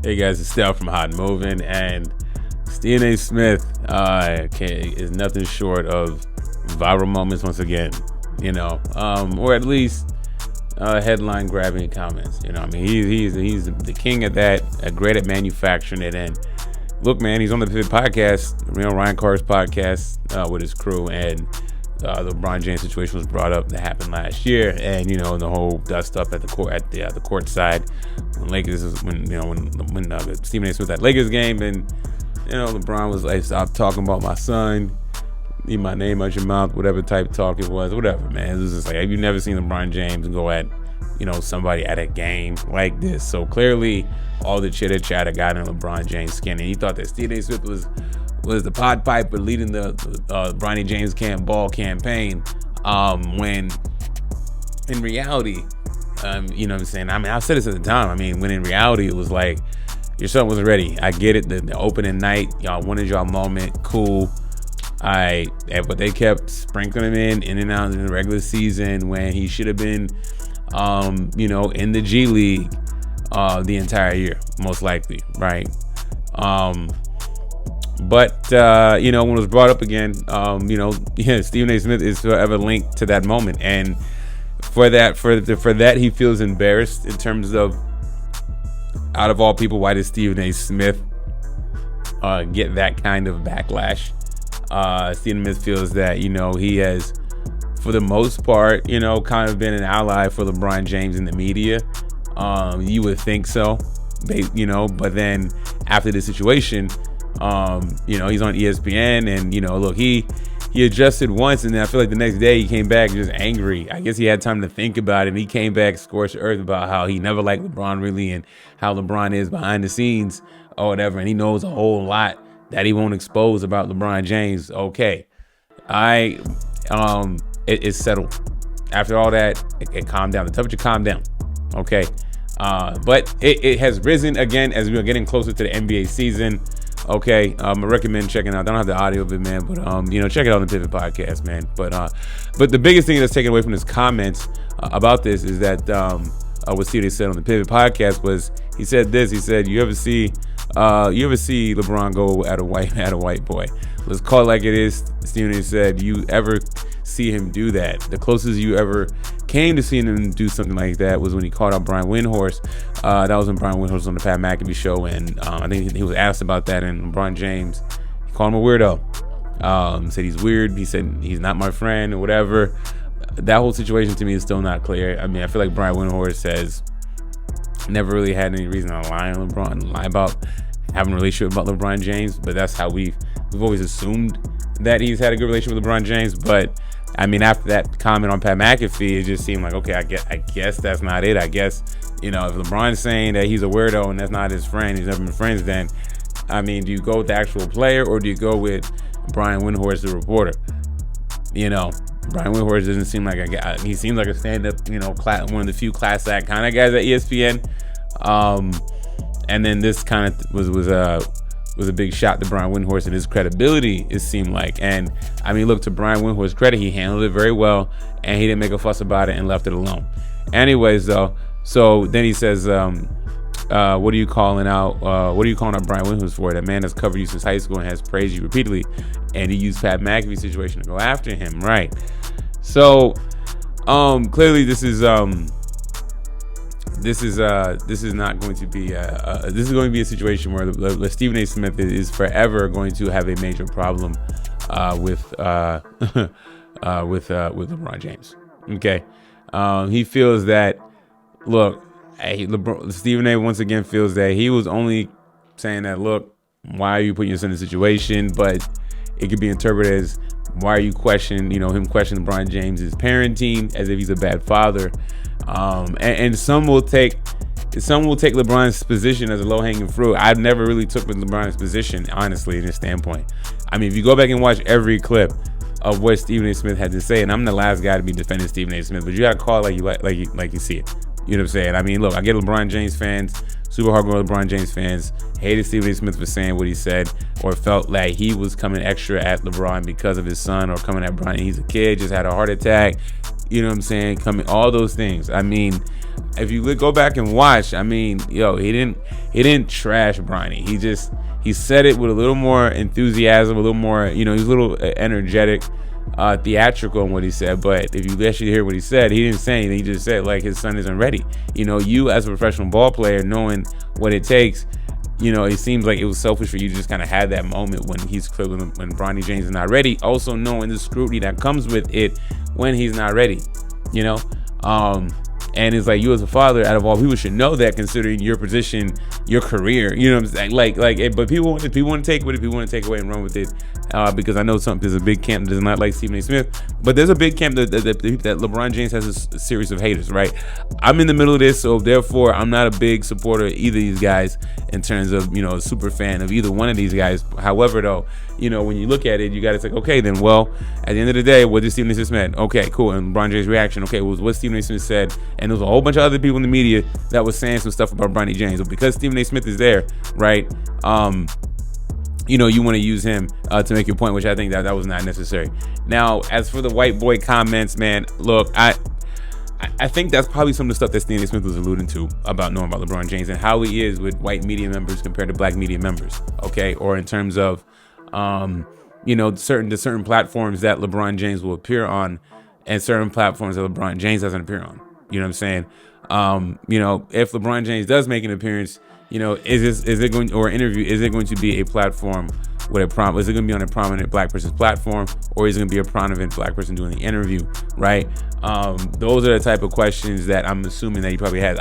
Hey guys, it's Stell from Hot and Moving, and Stephen A. Smith is nothing short of viral moments once again, or at least headline grabbing comments. I mean, he's the king at that, great at manufacturing it. And look, man, he's on the Pivot podcast, Ryan Carr's podcast with his crew, and the LeBron James situation was brought up that happened last year, and the whole dust up at the court side when Stephen A. Smith at Lakers game, and LeBron was like, "Stop talking about my son, leave my name out your mouth," whatever type talk it was, whatever, man. It was just like, have you never seen LeBron James go at somebody at a game like this? So clearly, all the chitter chatter got in LeBron James' skin, and he thought that Stephen A. Smith was the Pied Piper leading the Bronny James ball campaign, when in reality, you know what I'm saying? I mean, I said this at the time. I mean, when in reality, it was like, your son wasn't ready. I get it. The opening night, y'all wanted y'all moment. Cool. But they kept sprinkling him in and out in the regular season when he should have been, in the G League the entire year, most likely, right? But when it was brought up again, Stephen A. Smith is forever linked to that moment, and for that he feels embarrassed in terms of, out of all people, why did Stephen A. Smith get that kind of backlash? Stephen Smith feels that he has, for the most part, kind of been an ally for LeBron James in the media. You would think so, but then after the situation, he's on ESPN, and look, he adjusted once, and then I feel like the next day he came back just angry. I guess he had time to think about it, and he came back scorched earth about how he never liked LeBron really, and how LeBron is behind the scenes or whatever, and he knows a whole lot that he won't expose about LeBron James. Okay, it's settled. After all that, it calmed down. The temperature calmed down. Okay, but it has risen again as we are getting closer to the NBA season. Okay, I recommend checking out. I don't have the audio of it, man, but check it out on the Pivot podcast, man. But the biggest thing that's taken away from his comments about this is that what Stephen said on the Pivot podcast was, he said this. He said, "You ever see LeBron go at a white boy? Let's call it like it is." Stephen said, "You ever see him do that? The closest you ever came to seeing him do something like that was when he called out Brian Windhorst. That was when Brian Windhorst was on the Pat McAfee show, and I think he was asked about that, and LeBron James, he called him a weirdo. Said he's weird. He said he's not my friend or whatever. That whole situation to me is still not clear. I mean, I feel like Brian Windhorst has never really had any reason to lie on LeBron, lie about having a relationship about LeBron James, but that's how we've always assumed that he's had a good relationship with LeBron James. But I mean, after that comment on Pat McAfee, it just seemed like, okay, I guess that's not it. I guess, if LeBron's saying that he's a weirdo and that's not his friend, he's never been friends, then, I mean, do you go with the actual player, or do you go with Brian Windhorst, the reporter? Brian Windhorst doesn't seem like a guy. He seems like a stand-up, one of the few class act kind of guys at ESPN. And then this kind of was a big shot to Brian Windhorst and his credibility, it seemed like. And I mean, look, to Brian Windhorst's credit, he handled it very well, and he didn't make a fuss about it and left it alone. Anyways, though, so then he says, what are you calling out Brian Windhorst for? That man has covered you since high school and has praised you repeatedly, and he used Pat McAfee's situation to go after him, right? So clearly this is not going to be this is going to be a situation where Stephen A. Smith is forever going to have a major problem with LeBron James. Okay, he feels that, look, Stephen A. once again feels that he was only saying that, look, why are you putting yourself in a situation, but it could be interpreted as, why are you questioning questioning LeBron James's parenting as if he's a bad father. And some will take LeBron's position as a low-hanging fruit. I've never really took with LeBron's position, honestly, in this standpoint. I mean, if you go back and watch every clip of what Stephen A. Smith had to say, and I'm the last guy to be defending Stephen A. Smith, but you gotta call it like you see it. You know what I'm saying? I mean, look, I get LeBron James fans, super hardcore LeBron James fans, hated Stephen A. Smith for saying what he said, or felt like he was coming extra at LeBron because of his son, or coming at Brian. He's a kid, just had a heart attack. You know what I'm saying? Coming, all those things. I mean, if you go back and watch, I mean, yo, he didn't trash Bronny. He said it with a little more enthusiasm, a little more, you know, he was a little energetic, theatrical in what he said. But if you actually hear what he said, he didn't say anything. He just said, like, his son isn't ready. You know, you as a professional ball player, knowing what it takes, you know, it seems like it was selfish for you to just kind of have that moment when when Bronny James is not ready. Also knowing the scrutiny that comes with it when he's not ready, you know. And it's like, you as a father, out of all people, should know that, considering your position, your career. You know what I'm saying? But people want to take with it. People want to take away and run with it, because I know there's a big camp that does not like Stephen A. Smith, but there's a big camp that LeBron James has a series of haters, right? I'm in the middle of this, so therefore I'm not a big supporter of either of these guys in terms of, you know, a super fan of either one of these guys. However, though, you know, when you look at it, you got to say, okay, then, well, at the end of the day, what did Stephen A. Smith said? Okay, cool. And LeBron James' reaction, okay, was what Stephen A. Smith said. And there was a whole bunch of other people in the media that was saying some stuff about Bronny James. But because Stephen A. Smith is there, right, you know, you want to use him to make your point, which I think that was not necessary. Now, as for the white boy comments, man, look, I think that's probably some of the stuff that Stephen A. Smith was alluding to about knowing about LeBron James and how he is with white media members compared to black media members, okay? Or in terms of, you know, certain platforms that LeBron James will appear on and certain platforms that LeBron James doesn't appear on. You know what I'm saying? You know, if LeBron James does make an appearance, you know, is it going to be a platform with is it going to be on a prominent black person's platform, or is it going to be a prominent black person doing the interview, right? Those are the type of questions that I'm assuming that he probably has.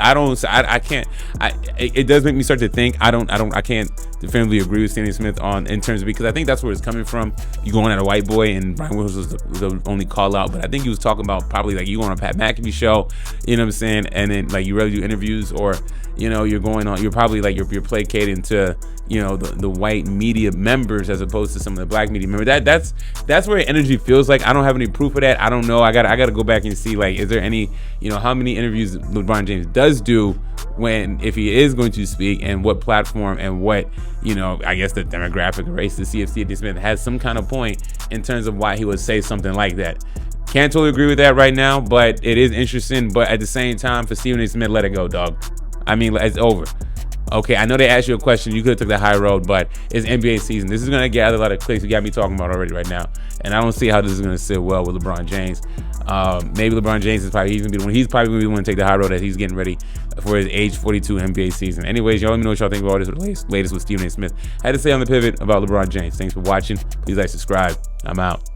It does make me start to think. I can't definitively agree with Stephen A. Smith in terms of, because I think that's where it's coming from. You going at a white boy, and Brian Williams was the only call out, but I think he was talking about probably like you on a Pat McAfee show, you know what I'm saying? And then like you rather do interviews, or, you know, you're probably like you're placating to, you know, the white media members as opposed to some of the black media members. That's where energy feels like. I don't have any proof of that. I don't know. I gotta go back and see, like, is there any, you know, how many interviews LeBron James does do if he is going to speak, and what platform and what, you know, I guess the demographic race to see if Stephen A. Smith has some kind of point in terms of why he would say something like that. Can't totally agree with that right now, but it is interesting. But at the same time, for Stephen A. Smith, let it go, dog. I mean, it's over. Okay, I know they asked you a question. You could have took the high road, but it's NBA season. This is going to gather a lot of clicks. You got me talking about already right now. And I don't see how this is going to sit well with LeBron James. Maybe LeBron James is probably going to be the one to take the high road as he's getting ready for his age 42 NBA season. Anyways, y'all let me know what y'all think about this latest with Stephen A. Smith. I had to say on the pivot about LeBron James. Thanks for watching. Please like, subscribe. I'm out.